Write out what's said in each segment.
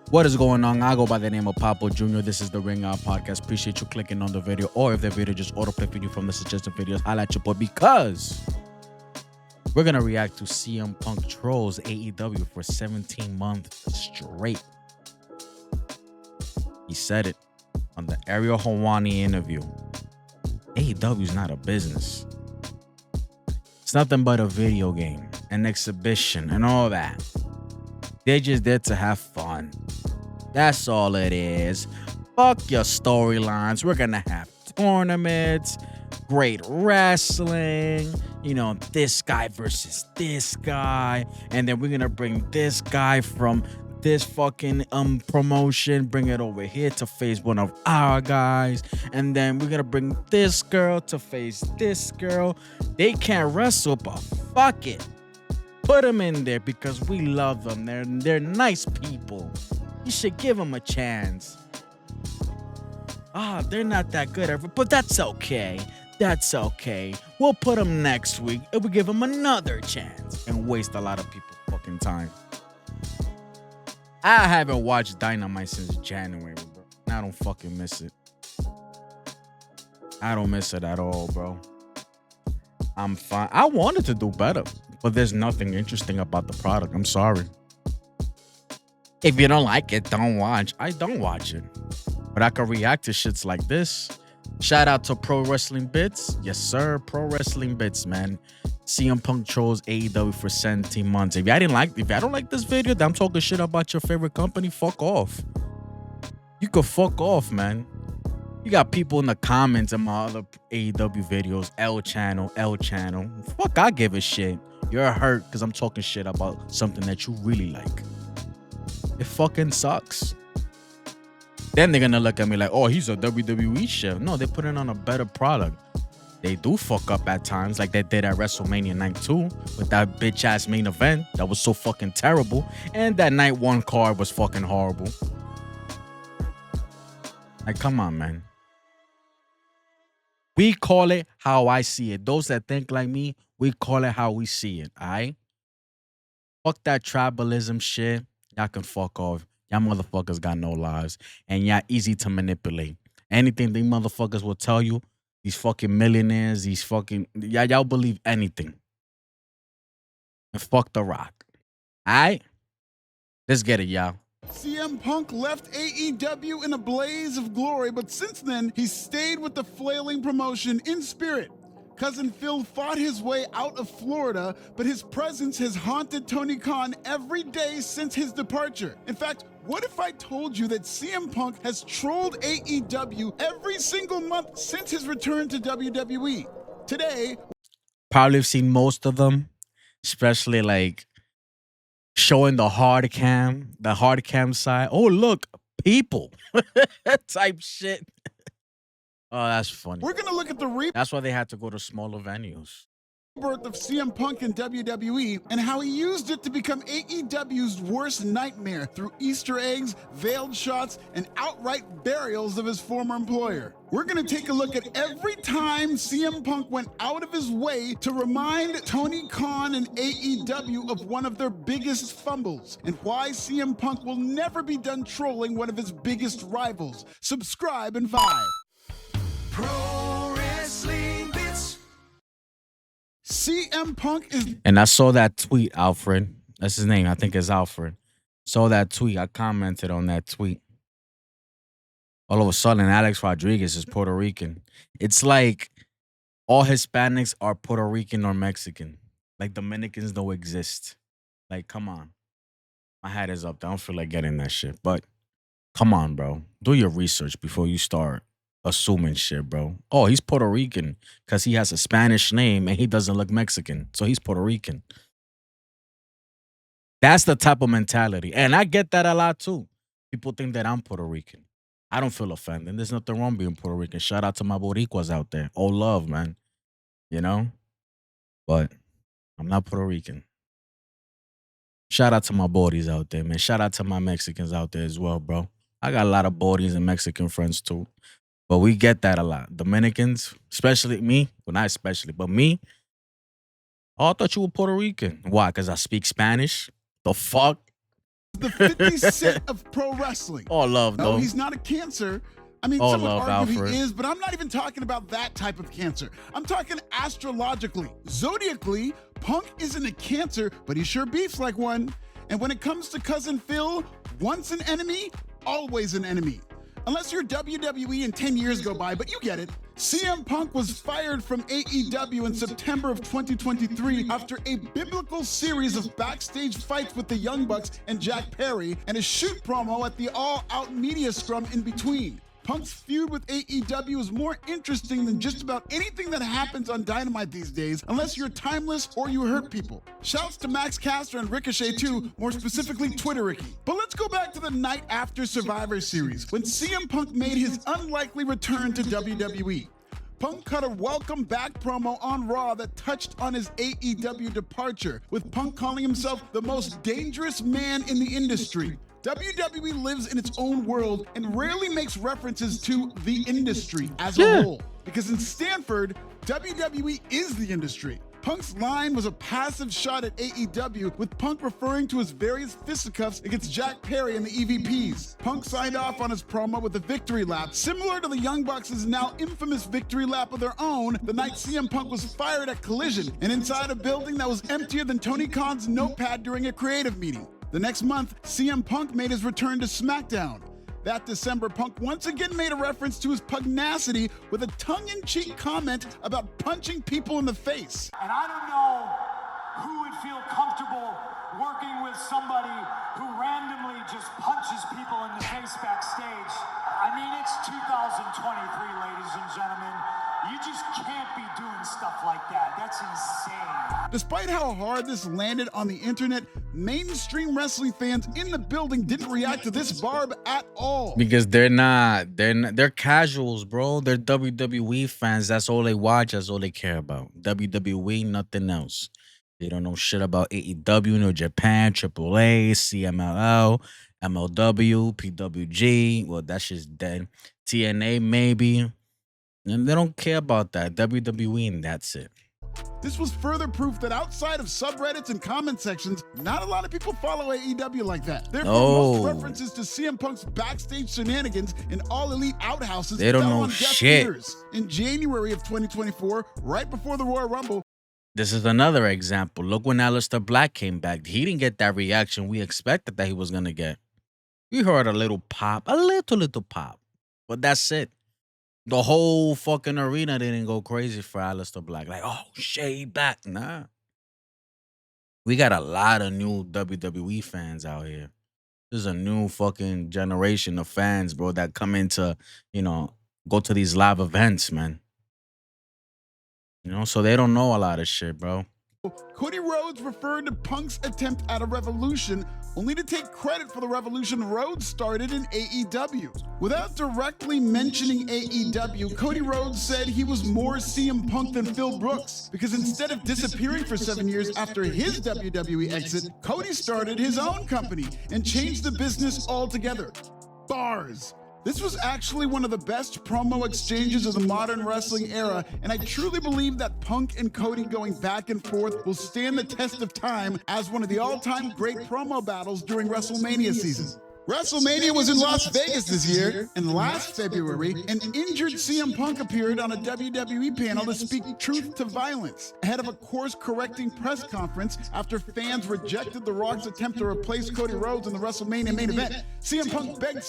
What is going on? I go by the name of Papo Jr. This is the Ring Out Podcast. Appreciate you clicking on the video, or if the video just autoplay for you from the suggested videos, highlight your boy because we're gonna react to CM Punk trolls AEW for 17 months straight. He said it on the Ariel Helwani interview. AEW is not a business. It's nothing but a video game, an exhibition, and all that. They're just there to have fun. That's all it is. Fuck your storylines. We're gonna have tournaments, great wrestling, this guy versus this guy, and then we're gonna bring this guy from this fucking promotion, bring it over here to face one of our guys, and then we're gonna bring this girl to face this girl. They can't wrestle, but fuck it. Put them in there because we love them. They're nice people. You should give them a chance. They're not that good, but that's okay. That's okay. We'll put them next week and we'll give them another chance and waste a lot of people's fucking time. I haven't watched Dynamite since January, bro. I don't fucking miss it. I don't miss it at all, bro. I'm fine. I wanted to do better, but there's nothing interesting about the product. I'm sorry. If you don't like it, don't watch. I don't watch it. But I can react to shits like this. Shout out to Pro Wrestling Bits. Yes, sir. Pro Wrestling Bits, man. CM Punk trolls AEW for 17 months. If I don't like this video, that I'm talking shit about your favorite company, fuck off. You could fuck off, man. You got people in the comments in my other AEW videos, L channel. Fuck, I give a shit. You're hurt because I'm talking shit about something that you really like. It fucking sucks. Then they're gonna look at me like, oh, he's a WWE chef. No, they're putting on a better product. They do fuck up at times, like they did at WrestleMania Night 2 with that bitch ass main event that was so fucking terrible. And that Night 1 card was fucking horrible. Like, come on, man. We call it how I see it. Those that think like me, we call it how we see it, all right? Fuck that tribalism shit. Y'all can fuck off. Y'all motherfuckers got no lives. And y'all easy to manipulate. Anything these motherfuckers will tell you, these fucking millionaires, y'all believe anything. And fuck The Rock. All right? Let's get it, y'all. CM Punk left AEW in a blaze of glory, but since then, he's stayed with the flailing promotion in spirit. Cousin Phil fought his way out of Florida, but his presence has haunted Tony Khan every day since his departure. In fact, what if I told you that CM Punk has trolled AEW every single month since his return to WWE? Today, probably have seen most of them, especially like showing the hard cam side. Oh, look, people type shit. Oh, that's funny. we're going to look at the That's why they had to go to smaller venues. rebirth of CM Punk in WWE and how he used it to become AEW's worst nightmare through Easter eggs, veiled shots, and outright burials of his former employer. We're going to take a look at every time CM Punk went out of his way to remind Tony Khan and AEW of one of their biggest fumbles and why CM Punk will never be done trolling one of his biggest rivals. Subscribe and vibe. Pro Wrestling Bits. CM Punk is And I saw that tweet, Alfred. That's his name. I think it's Alfred. Saw that tweet. I commented on that tweet. All of a sudden, Alex Rodriguez is Puerto Rican. It's like all Hispanics are Puerto Rican or Mexican. Like Dominicans don't exist. Like, come on. My hat is up. I don't feel like getting that shit. But come on, bro. Do your research before you start assuming shit, bro. Oh, he's Puerto Rican because he has a Spanish name and he doesn't look Mexican. So he's Puerto Rican. That's the type of mentality. And I get that a lot too. People think that I'm Puerto Rican. I don't feel offended. There's nothing wrong being Puerto Rican. Shout out to my Boricuas out there. Oh, love, man. You know? But I'm not Puerto Rican. Shout out to my Boris out there, man. Shout out to my Mexicans out there as well, bro. I got a lot of Boris and Mexican friends too. But we get that a lot. Dominicans, especially me. Well, not especially, but me. Oh, I thought you were Puerto Rican. Why? Because I speak Spanish? The fuck? the 50 Cent of pro wrestling. All love, No, though. he's not a cancer. I mean, All some would love, argue Alfred. he is, but I'm not even talking about that type of cancer. I'm talking astrologically. Zodiacally, Punk isn't a cancer, but he sure beefs like one. And when it comes to Cousin Phil, once an enemy, always an enemy. Unless you're WWE and 10 years go by, but you get it. CM Punk was fired from AEW in September of 2023 after a biblical series of backstage fights with the Young Bucks and Jack Perry and a shoot promo at the all-out media scrum in between. Punk's feud with AEW is more interesting than just about anything that happens on Dynamite these days, unless you're timeless or you hurt people. Shouts to Max Caster and Ricochet too, more specifically Twitter Ricky. But let's go back to the night after Survivor Series, when CM Punk made his unlikely return to WWE. Punk cut a welcome back promo on Raw that touched on his AEW departure, with Punk calling himself the most dangerous man in the industry. WWE lives in its own world and rarely makes references to the industry as a whole. Because in Stanford, WWE is the industry. Punk's line was a passive shot at AEW, with Punk referring to his various fisticuffs against Jack Perry and the EVPs. Punk signed off on his promo with a victory lap, similar to the Young Bucks' now infamous victory lap of their own the night CM Punk was fired at Collision and inside a building that was emptier than Tony Khan's notepad during a creative meeting. The next month, CM Punk made his return to SmackDown. That December, Punk once again made a reference to his pugnacity with a tongue-in-cheek comment about punching people in the face. And I don't know who would feel comfortable working with somebody who randomly just punches people in the face backstage. I mean, it's 2023, ladies and gentlemen. You just can't be doing stuff like that. That's insane. Despite how hard this landed on the internet, mainstream wrestling fans in the building didn't react to this barb at all. Because they're casuals, bro. They're WWE fans. That's all they watch. That's all they care about. WWE, nothing else. They don't know shit about AEW, New Japan, AAA, CMLL, MLW, PWG. Well, that shit's dead. TNA, maybe. And they don't care about that. WWE, and that's it. This was further proof that outside of subreddits and comment sections, not a lot of people follow AEW like that. Therefore, most references to CM Punk's backstage shenanigans in All Elite outhouses They don't fell know on deaf shit. ears. In January of 2024, right before the Royal Rumble, This is another example. Look when Aleister Black came back. He didn't get that reaction we expected that he was going to get. We heard a little pop, a little pop. But that's it. The whole fucking arena didn't go crazy for Aleister Black. Like, oh, shit, he back. Nah. We got a lot of new WWE fans out here. There's a new fucking generation of fans, bro, that come into, go to these live events, man. So they don't know a lot of shit, bro. Cody Rhodes referred to Punk's attempt at a revolution, only to take credit for the revolution Rhodes started in AEW. Without directly mentioning AEW, Cody Rhodes said he was more CM Punk than Phil Brooks, because instead of disappearing for 7 years after his WWE exit, Cody started his own company and changed the business altogether. Bars. This was actually one of the best promo exchanges of the modern wrestling era, and I truly believe that Punk and Cody going back and forth will stand the test of time as one of the all-time great promo battles during WrestleMania season. WrestleMania was in Las Vegas this year, and last February, an injured CM Punk appeared on a WWE panel to speak truth to violence, ahead of a course-correcting press conference after fans rejected The Rock's attempt to replace Cody Rhodes in the WrestleMania main event. CM Punk begged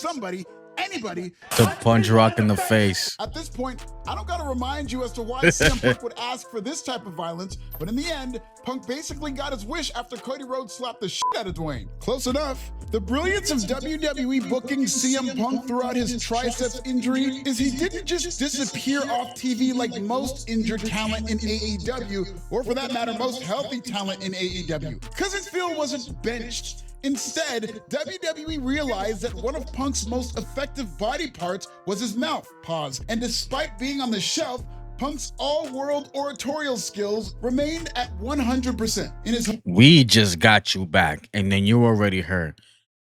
anybody to punch Rock in the face. At this point, I don't gotta remind you as to why CM Punk would ask for this type of violence, but in the end, Punk basically got his wish after Cody Rhodes slapped the shit out of Dwayne. Close enough. The brilliance of WWE booking CM Punk throughout his triceps injury is he didn't just disappear off TV like most injured talent in AEW, or for that matter, most healthy talent in AEW. Cousin Phil wasn't benched. Instead, WWE realized that one of Punk's most effective body parts was his mouth. Pause. And despite being on the shelf, Punk's all-world oratorial skills remained at 100%. We just got you back, and then you already heard,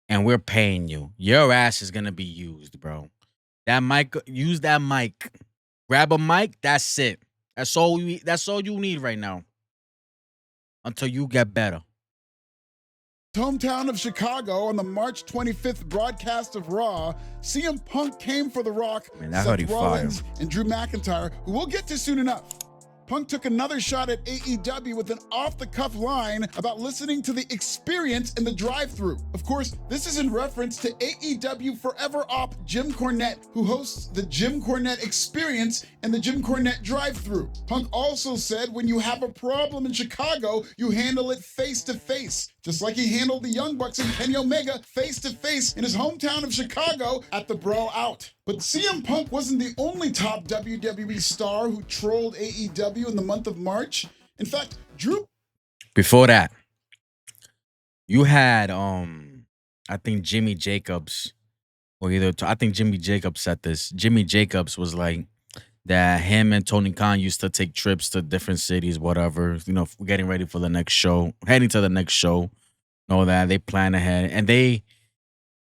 and we're paying you. Your ass is gonna be used, bro. That mic, use that mic. Grab a mic. That's it. That's all you need right now. Until you get better. Hometown of Chicago on the March 25th broadcast of Raw, CM Punk came for The Rock, Man, I heard he Seth Rollins, and Drew McIntyre, who we'll get to soon enough. Punk took another shot at AEW with an off-the-cuff line about listening to the Experience in the drive-thru. Of course, this is in reference to AEW Forever Op Jim Cornette, who hosts the Jim Cornette Experience and the Jim Cornette drive-thru. Punk also said when you have a problem in Chicago, you handle it face-to-face, just like he handled the Young Bucks and Kenny Omega face-to-face in his hometown of Chicago at the Brawl Out. But CM Punk wasn't the only top WWE star who trolled AEW in the month of March. In fact, Drew... Before that, you had, I think Jimmy Jacobs, I think Jimmy Jacobs said this. Jimmy Jacobs was like that him and Tony Khan used to take trips to different cities, whatever, getting ready for the next show, heading to the next show, all that. They plan ahead, and they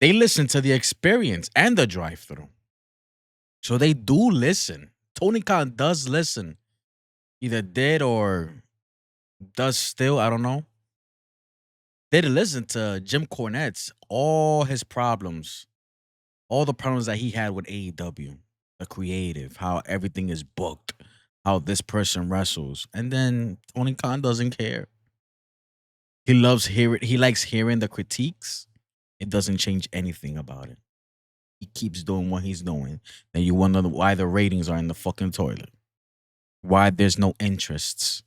listen to the Experience and the drive-thru. So they do listen. Tony Khan does listen. Either did or does still, I don't know. They did listen to Jim Cornette's, all his problems, all the problems that he had with AEW, the creative, how everything is booked, how this person wrestles. And then Tony Khan doesn't care. He likes hearing the critiques. It doesn't change anything about it. He keeps doing what he's doing. Then you wonder why the ratings are in the fucking toilet. Why there's no interests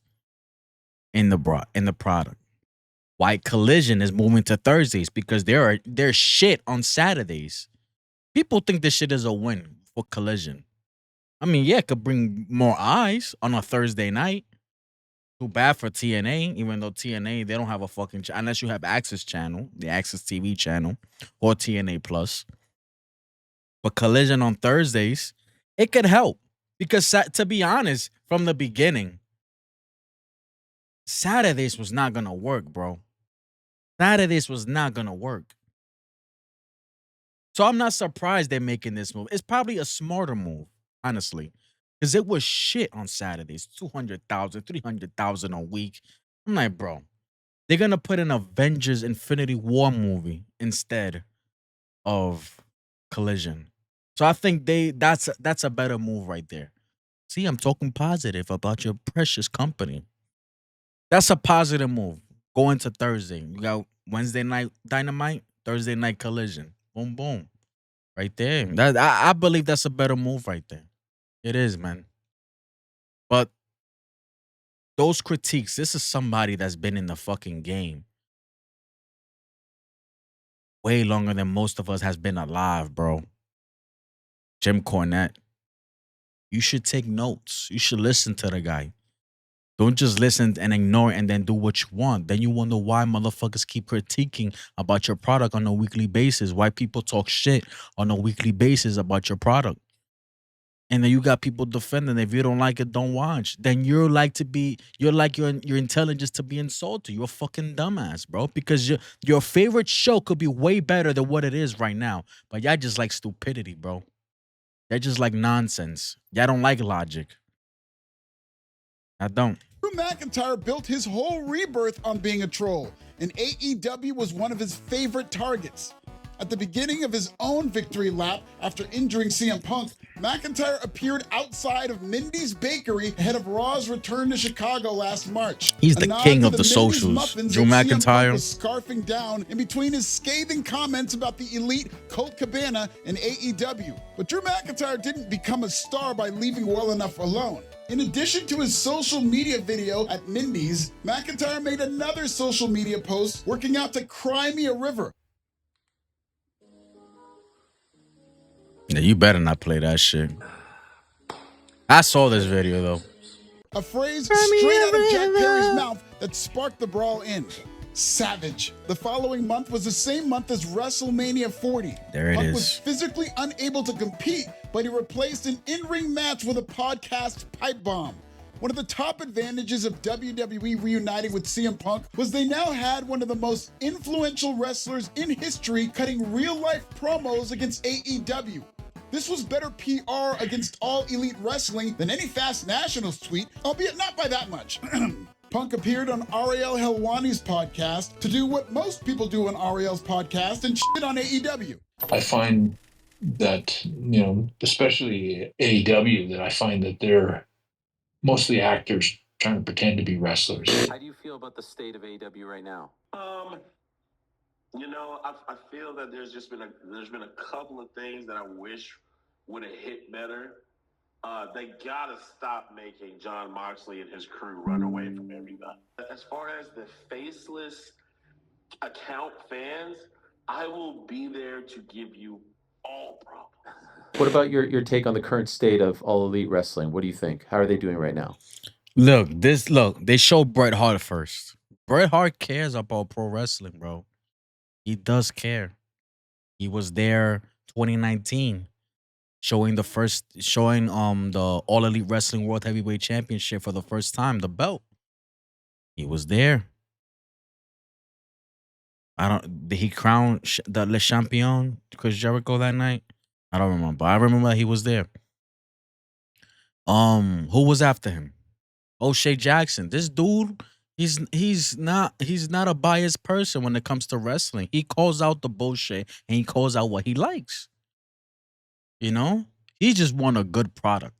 in the product. Why Collision is moving to Thursdays, because there's shit on Saturdays. People think this shit is a win for Collision. I mean, yeah, it could bring more eyes on a Thursday night. Too bad for TNA, even though TNA, they don't have a fucking unless you have Access Channel, the Access TV channel, or TNA Plus. But Collision on Thursdays, it could help. Because to be honest, from the beginning, Saturdays was not going to work, bro. Saturdays was not going to work. So I'm not surprised they're making this move. It's probably a smarter move, honestly. Because it was shit on Saturdays. 200,000, 300,000 a week. I'm like, bro, they're going to put an Avengers Infinity War movie instead of Collision. So I think that's a better move right there. See, I'm talking positive about your precious company. That's a positive move. Going to Thursday. You got Wednesday night Dynamite, Thursday night Collision. Boom, boom. Right there. I believe that's a better move right there. It is, man. But those critiques, this is somebody that's been in the fucking game way longer than most of us has been alive, bro. Jim Cornette. You should take notes. You should listen to the guy. Don't just listen and ignore it and then do what you want. Then you wonder why motherfuckers keep critiquing about your product on a weekly basis. Why people talk shit on a weekly basis about your product. And then you got people defending. If you don't like it, don't watch. Then you're like your intelligence to be insulted. You're a fucking dumbass, bro. Because your favorite show could be way better than what it is right now. But y'all just like stupidity, bro. They're just like nonsense. Y'all don't like logic. I don't. Drew McIntyre built his whole rebirth on being a troll, and AEW was one of his favorite targets. At the beginning of his own victory lap after injuring CM Punk, McIntyre appeared outside of Mindy's Bakery ahead of Raw's return to Chicago last March. He's the king of the socials. Drew McIntyre was scarfing down in between his scathing comments about the elite Colt Cabana and AEW. But Drew McIntyre didn't become a star by leaving well enough alone. In addition to his social media video at Mindy's, McIntyre made another social media post working out to Cry Me a River. Yeah, you better not play that shit. I saw this video though. A phrase straight out of Jack Perry's mouth that sparked the brawl in. Savage. The following month was the same month as WrestleMania 40. There it Punk is. was physically unable to compete, but he replaced an in-ring match with a podcast pipe bomb. One of the top advantages of WWE reuniting with CM Punk was they now had one of the most influential wrestlers in history cutting real-life promos against AEW. This was better PR against All Elite Wrestling than any Fast Nationals tweet, albeit not by that much. Punk appeared on Ariel Helwani's podcast to do what most people do on Ariel's podcast and shit on AEW. I find that, especially AEW, that I find that they're mostly actors trying to pretend to be wrestlers. How do you feel about the state of AEW right now? I feel that there's been a couple of things that I wish would have hit better. They gotta stop making John Moxley and his crew run away from everybody. As far as the faceless account fans, I will be there to give you all problems. What about your take on the current state of All Elite Wrestling? What do you think? How are they doing right now? Look, they show Bret Hart first. Bret Hart cares about pro wrestling, bro. He does care. He was there 2019 showing the All Elite Wrestling World Heavyweight Championship for the first time, the belt. He was there. Did he crown the Le Champion Chris Jericho that night? I don't remember. I remember he was there. Who was after him? O'Shea Jackson. This dude, he's not a biased person when it comes to wrestling. He calls out the bullshit and he calls out what he likes. You know? He just want a good product.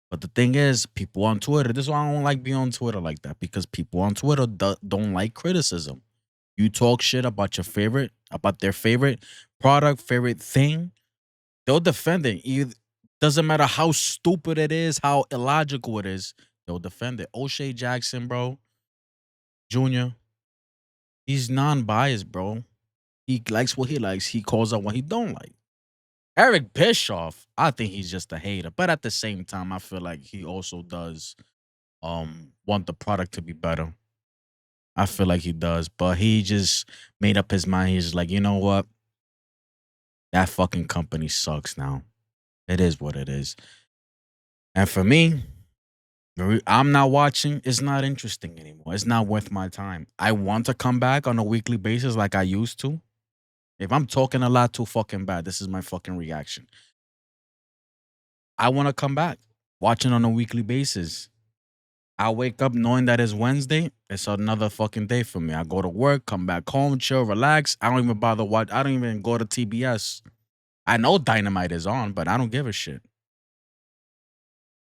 But the thing is, people on Twitter, this is why I don't like being on Twitter like that, because people on Twitter don't like criticism. You talk shit about their favorite product, favorite thing, they'll defend it. Doesn't matter how stupid it is, how illogical it is, they'll defend it. O'Shea Jackson, bro, Jr., he's non-biased, bro. He likes what he likes. He calls out what he don't like. Eric Bischoff, I think he's just a hater. But at the same time, I feel like he also does want the product to be better. I feel like he does. But he just made up his mind. He's just like, you know what? That fucking company sucks now. It is what it is. And for me, I'm not watching. It's not interesting anymore. It's not worth my time. I want to come back on a weekly basis like I used to. If I'm talking a lot too fucking bad, this is my fucking reaction. I want to come back, watching on a weekly basis. I wake up knowing that it's Wednesday. It's another fucking day for me. I go to work, come back home, chill, relax. I don't even bother watch. I don't even go to TBS. I know Dynamite is on, but I don't give a shit.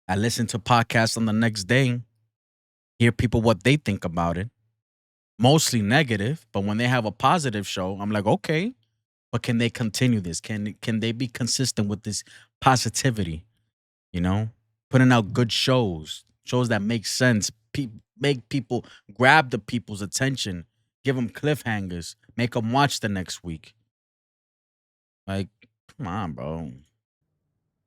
I listen to podcasts on the next day, hear people what they think about it. Mostly negative, but when they have a positive show, I'm like, okay, but can they continue this? Can they be consistent with this positivity? You know, putting out good shows that make sense, make people grab the people's attention, give them cliffhangers, make them watch the next week. Like, come on, bro.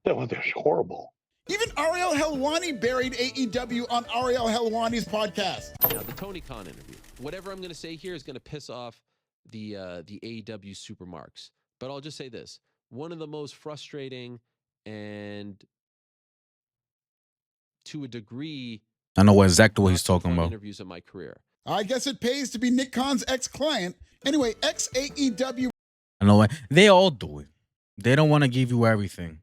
That was horrible. Even Ariel Helwani buried AEW on Ariel Helwani's podcast. Now, the Tony Khan interview. Whatever I'm going to say here is going to piss off the AEW supermarks. But I'll just say this. One of the most frustrating and, to a degree, I know exactly what he's talking about. Interviews of my career. I guess it pays to be Nick Khan's ex-client. Anyway, ex-AEW. I know what they all do it. They don't want to give you everything.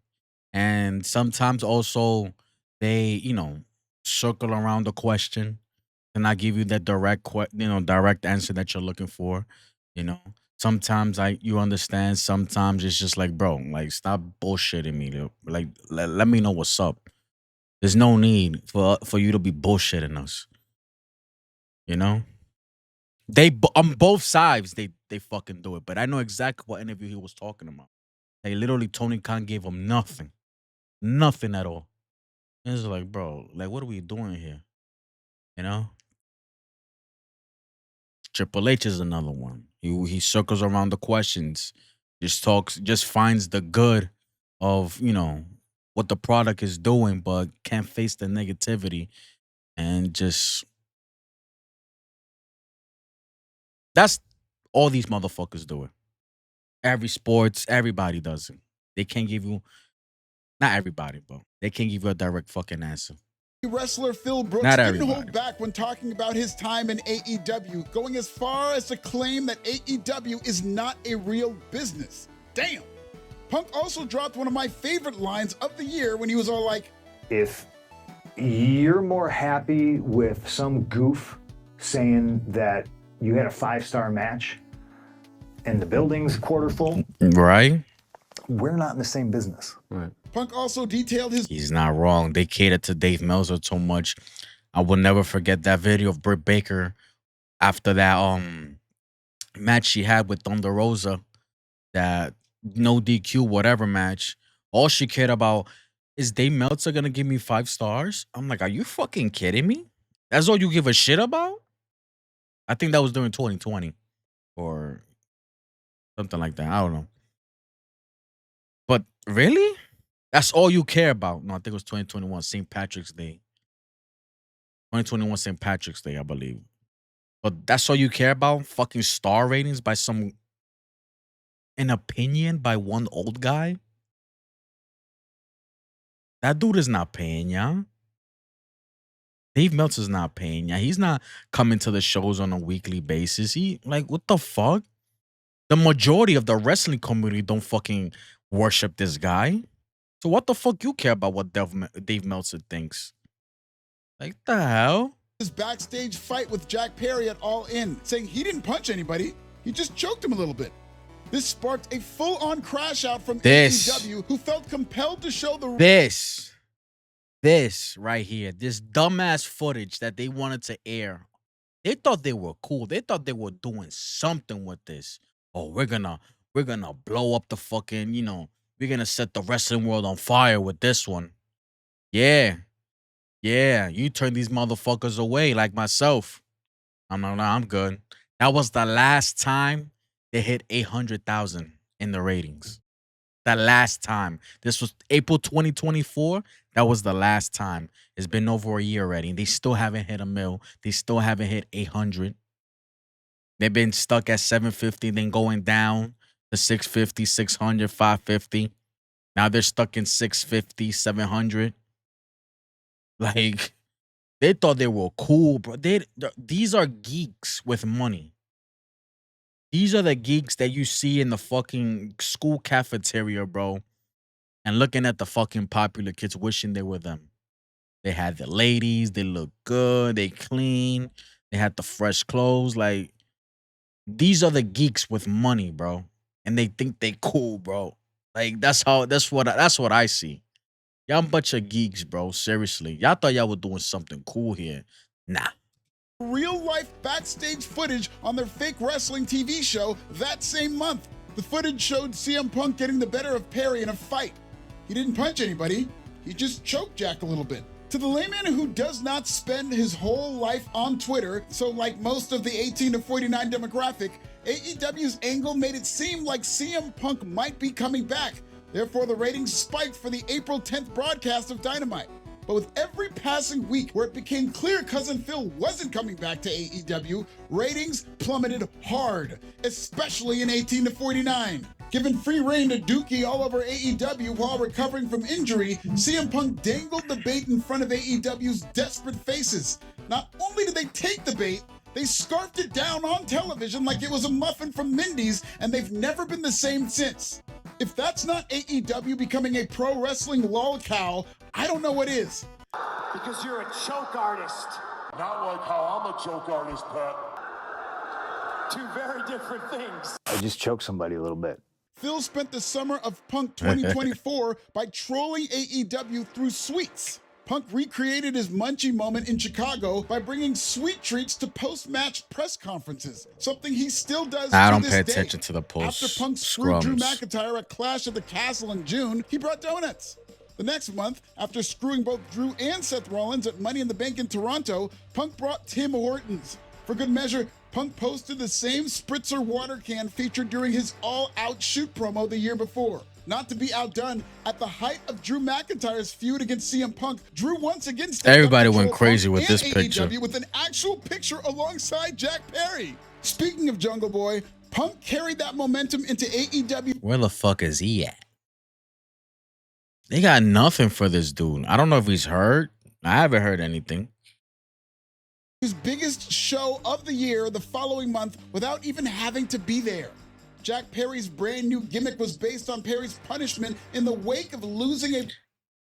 And sometimes also they, circle around the question and not give you that direct answer that you're looking for. Sometimes you understand. Sometimes it's just like, bro, like, stop bullshitting me. Like, let me know what's up. There's no need for you to be bullshitting us. They on both sides they fucking do it. But I know exactly what interview he was talking about. Like, literally, Tony Khan gave him nothing. Nothing at all. And it's like, bro, like, what are we doing here? Triple H is another one. He circles around the questions, just finds the good of, what the product is doing, but can't face the negativity, and just, that's all these motherfuckers do it. Everybody does it. They can't give you, not everybody, but they can't give you a direct fucking answer. Wrestler Phil Brooks didn't hold back when talking about his time in AEW, going as far as to claim that AEW is not a real business. Damn. Punk also dropped one of my favorite lines of the year when he was all like, if you're more happy with some goof saying that you had a 5-star match and the building's quarter full. Right? We're not in the same business. Right. Punk also detailed his He's not wrong. They cater to Dave Meltzer too much. I will never forget that video of Britt Baker after that match she had with Thunder Rosa, that no DQ whatever match. All she cared about is Dave Meltzer gonna give me 5 stars. I'm like, are you fucking kidding me? That's all you give a shit about? I think that was during 2020 or something like that. I don't know. But really? That's all you care about? No, I think it was 2021, St. Patrick's Day. 2021 St. Patrick's Day, I believe. But that's all you care about? Fucking star ratings by an opinion by one old guy? That dude is not paying ya. Dave Meltzer's not paying ya. He's not coming to the shows on a weekly basis. He, like, what the fuck? The majority of the wrestling community don't fucking worship this guy. So what the fuck you care about what Dave Meltzer thinks? Like, the hell? his backstage fight with Jack Perry at All In, saying he didn't punch anybody, he just choked him a little bit. This sparked a full-on crash out from AEW, who felt compelled to show the this right here, this dumbass footage that they wanted to air. They thought they were cool. They thought they were doing something with this. Oh, we're gonna blow up the fucking, we're gonna set the wrestling world on fire with this one. Yeah. Yeah, you turn these motherfuckers away like myself. I'm good. That was the last time they hit 800,000 in the ratings. The last time. This was April 2024. That was the last time. It's been over a year already. They still haven't hit a mil. They still haven't hit 800. They've been stuck at 750, then going down to 650, 600, 550. Now they're stuck in 650, 700. Like, they thought they were cool, bro. These are geeks with money. These are the geeks that you see in the fucking school cafeteria, bro, and looking at the fucking popular kids wishing they were them. They had the ladies, they look good, they clean, they had the fresh clothes. Like, these are the geeks with money, bro. And they think they cool, bro. Like, that's what I see. Y'all a bunch of geeks, bro. Seriously. Y'all thought y'all were doing something cool here. Nah. real-life backstage footage on their fake wrestling TV show that same month. The footage showed CM Punk getting the better of Perry in a fight. He didn't punch anybody. He just choked Jack a little bit. To the layman who does not spend his whole life on Twitter, so like most of the 18 to 49 demographic, AEW's angle made it seem like CM Punk might be coming back. Therefore, the ratings spiked for the April 10th broadcast of Dynamite. But with every passing week where it became clear Cousin Phil wasn't coming back to AEW, ratings plummeted hard, especially in 18 to 49. Given free reign to Dookie all over AEW while recovering from injury, CM Punk dangled the bait in front of AEW's desperate faces. Not only did they take the bait, they scarfed it down on television like it was a muffin from Mindy's, and they've never been the same since. If that's not AEW becoming a pro wrestling lolcow, I don't know what is. Because you're a choke artist. Not like how I'm a joke artist, Pat. Two very different things. I just choked somebody a little bit. Phil spent the summer of Punk 2024 by trolling AEW through sweets. Punk recreated his munchie moment in Chicago by bringing sweet treats to post-match press conferences, something he still does I to don't this pay day. attention to the post After Punk screwed Drew scrums. McIntyre at Clash of the Castle in June, he brought donuts. The next month, after screwing both Drew and Seth Rollins at Money in the Bank in Toronto, Punk brought Tim Hortons. For good measure, Punk posted the same spritzer water can featured during his all-out shoot promo the year before. Not to be outdone, at the height of Drew McIntyre's feud against CM Punk, Drew once again stepped Everybody up to went troll crazy Punk with and this picture. AEW with an actual picture alongside Jack Perry. Speaking of Jungle Boy, Punk carried that momentum into AEW. Where the fuck is he at? They got nothing for this dude. I don't know if he's hurt. I haven't heard anything. His biggest show of the year the following month without even having to be there. Jack Perry's brand new gimmick was based on Perry's punishment in the wake of losing a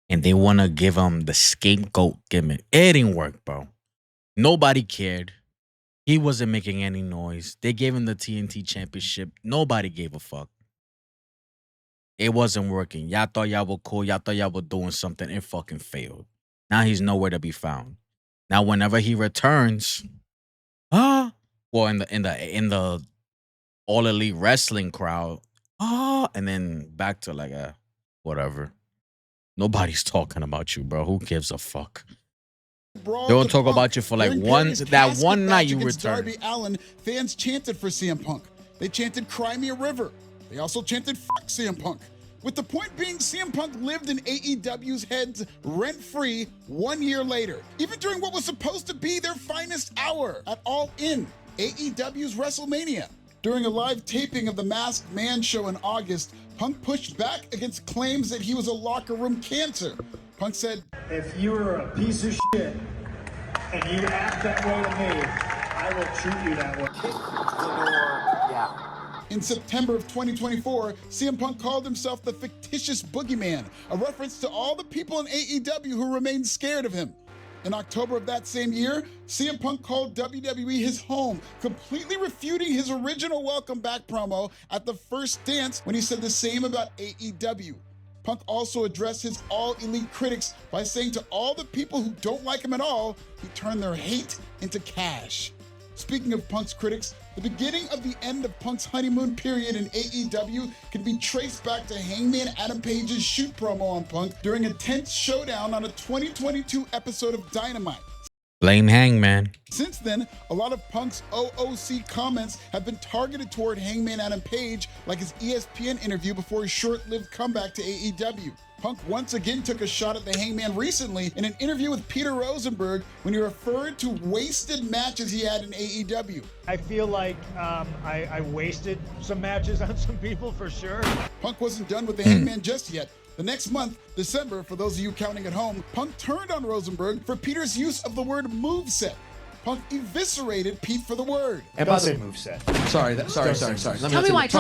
and they want to give him the scapegoat gimmick. It didn't work, bro. Nobody cared. He wasn't making any noise. They gave him the TNT championship. Nobody gave a fuck. It wasn't working. Y'all thought y'all were cool. Y'all thought y'all were doing something. It fucking failed. Now he's nowhere to be found. Now whenever he returns, well, in the All Elite Wrestling crowd, and then back to like whatever. Nobody's talking about you, bro. Who gives a fuck? They will talk about you for like that one night you return. Darby Allin, fans chanted for CM Punk. They chanted "Cry Me a River." They also chanted "Fuck CM Punk." With the point being, CM Punk lived in AEW's heads rent-free 1 year later, even during what was supposed to be their finest hour at All In, AEW's WrestleMania. During a live taping of the Masked Man show in August, Punk pushed back against claims that he was a locker room cancer. Punk said, If you were a piece of shit and you act that way to me, I will treat you that way. Kick the door down. In September of 2024, CM Punk called himself the fictitious boogeyman, a reference to all the people in AEW who remained scared of him. In October of that same year, CM Punk called WWE his home, completely refuting his original welcome back promo at the first dance when he said the same about AEW. Punk also addressed his all-elite critics by saying to all the people who don't like him at all, he turned their hate into cash. Speaking of Punk's critics, the beginning of the end of Punk's honeymoon period in AEW can be traced back to Hangman Adam Page's shoot promo on Punk during a tense showdown on a 2022 episode of Dynamite. Blame Hangman. Since then, a lot of Punk's OOC comments have been targeted toward Hangman Adam Page, like his ESPN interview before his short-lived comeback to AEW. Punk once again took a shot at the Hangman recently in an interview with Peter Rosenberg when he referred to wasted matches he had in AEW. I feel like I wasted some matches on some people for sure. Punk wasn't done with the Hangman just yet. The next month, December, for those of you counting at home, Punk turned on Rosenberg for Peter's use of the word moveset. Punk eviscerated Pete for the word. And by the moveset. Sorry. Tell me why. It's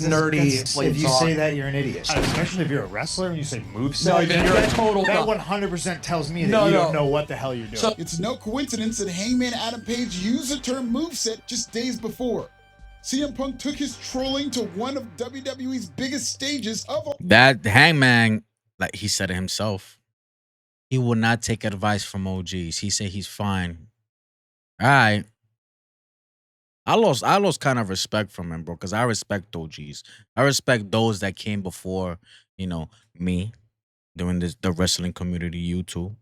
nerdy. If you say that, you're an idiot. Especially if you're a wrestler and you say moveset. No, then you're a total. That 100% tells me that you don't know what the hell you're doing. It's no coincidence that Hangman Adam Page used the term moveset just days before. CM Punk took his trolling to one of WWE's biggest stages of all. That Hangman, like he said it himself, he will not take advice from OGs. He said he's fine. All right. I lost kind of respect from him, bro, because I respect OGs. I respect those that came before, me, doing the wrestling community, you too.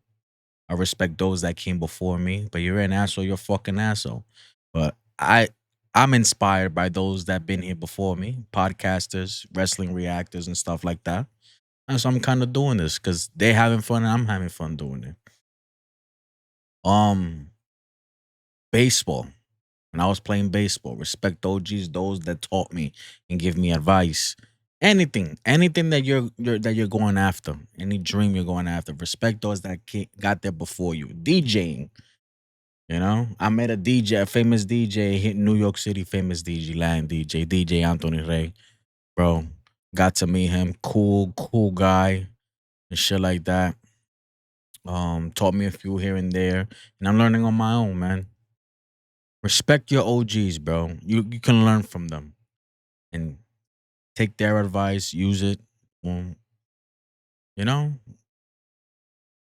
I respect those that came before me, but you're an asshole, you're a fucking asshole. But I'm inspired by those that been here before me, podcasters, wrestling reactors, and stuff like that. And so I'm kind of doing this because they're having fun and I'm having fun doing it. Baseball. When I was playing baseball, respect OGs, those that taught me and give me advice. Anything that you're going after, any dream you're going after, respect those that got there before you. DJing. I met a famous DJ, hit New York City, famous DJ, Latin DJ Anthony Ray. Bro, got to meet him. Cool guy and shit like that. Taught me a few here and there. And I'm learning on my own, man. Respect your OGs, bro. You can learn from them. And take their advice, use it.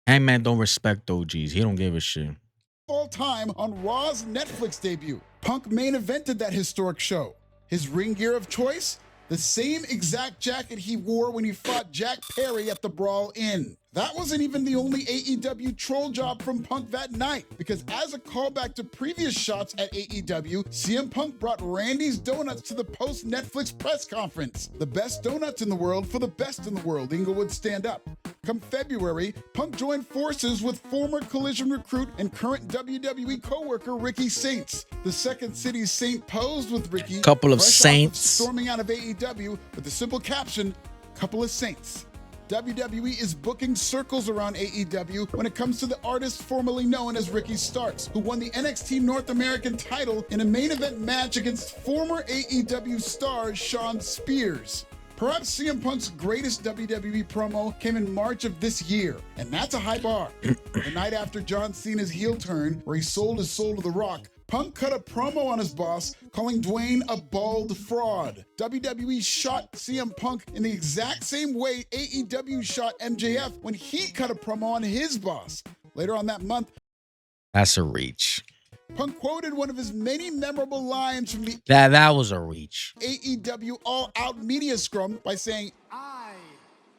Hangman don't respect OGs. He don't give a shit. All time on Raw's Netflix debut. Punk main evented that historic show. His ring gear of choice? The same exact jacket he wore when he fought Jack Perry at the Brawl Inn. That wasn't even the only AEW troll job from Punk that night, because as a callback to previous shots at AEW, CM Punk brought Randy's Donuts to the post-Netflix press conference. The best donuts in the world for the best in the world, Inglewood stand up. Come February, Punk joined forces with former Collision recruit and current WWE co-worker Ricky Saints. The Second City Saint posed with Ricky. Couple of Saints. Storming out of AEW with the simple caption, couple of Saints. WWE is booking circles around AEW when it comes to the artist formerly known as Ricky Starks, who won the NXT North American title in a main event match against former AEW star Shawn Spears. Perhaps CM Punk's greatest WWE promo came in March of this year, and that's a high bar. The night after John Cena's heel turn, where he sold his soul to The Rock, Punk cut a promo on his boss, calling Dwayne a bald fraud. WWE shot CM Punk in the exact same way AEW shot MJF when he cut a promo on his boss. Later on that month, That's a reach. Punk quoted one of his many memorable lines from the That was a reach. AEW All Out Media Scrum by saying, I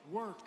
work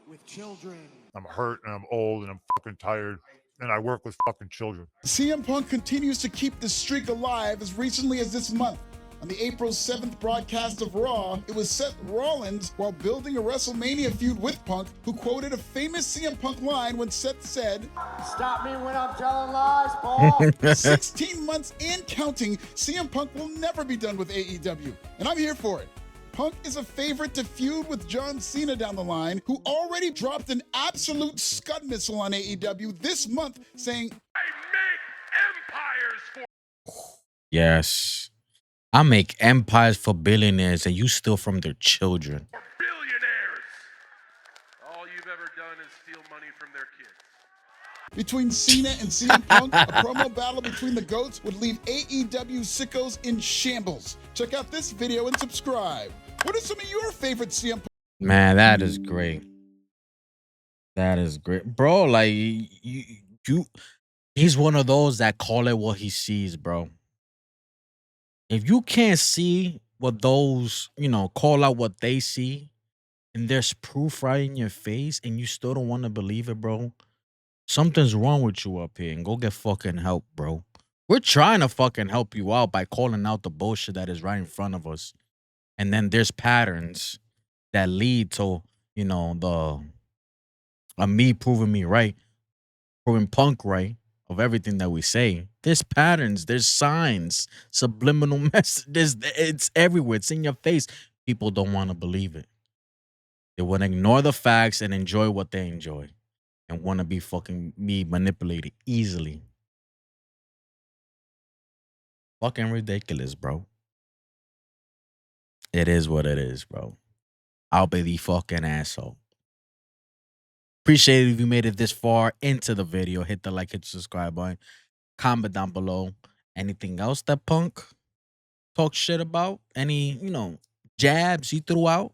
with children. I'm hurt and I'm old and I'm fucking tired and I work with fucking children. CM Punk continues to keep the streak alive as recently as this month. On the April 7th broadcast of Raw, it was Seth Rollins, while building a WrestleMania feud with Punk, who quoted a famous CM Punk line when Seth said, Stop me when I'm telling lies, Paul. 16 months and counting, CM Punk will never be done with AEW, and I'm here for it. Punk is a favorite to feud with John Cena down the line, who already dropped an absolute scud missile on AEW this month, saying, I make empires for Yes. I make empires for billionaires and you steal from their children. billionaires. All you've ever done is steal money from their kids. Between Cena and CM Punk, a promo battle between the GOATs would leave AEW sickos in shambles. Check out this video and subscribe. What are some of your favorite CM Punk? Man, that is great. That is great. Bro, like you he's one of those that call it what he sees, bro. If you can't see what those, call out what they see, and there's proof right in your face, and you still don't want to believe it, bro, something's wrong with you up here, and go get fucking help, bro. We're trying to fucking help you out by calling out the bullshit that is right in front of us. And then there's patterns that lead to, me proving me right, proving Punk right, of everything that we say. There's patterns, there's signs, subliminal messages. It's everywhere. It's in your face. People don't want to believe it. They want to ignore the facts and enjoy what they enjoy, and want to be manipulated easily. Fucking ridiculous, bro. It is what it is, bro. I'll be the fucking asshole. Appreciate it if you made it this far into the video. Hit the like, hit the subscribe button. Comment down below. Anything else that Punk talk shit about? Any, jabs he threw out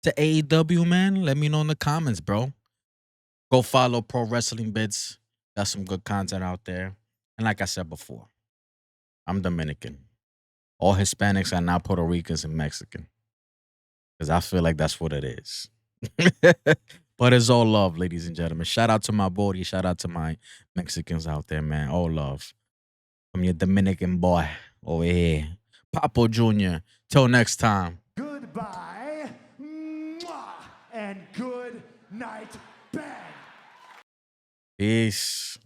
to AEW, man? Let me know in the comments, bro. Go follow Pro Wrestling Bits. Got some good content out there. And like I said before, I'm Dominican. All Hispanics are now Puerto Ricans and Mexican. Because I feel like that's what it is. But it's all love, ladies and gentlemen. Shout out to my Bodie. Shout out to my Mexicans out there, man. All love. I'm your Dominican boy over here. Papo Jr. Till next time. Goodbye. Mwah, and good night, bang. Peace.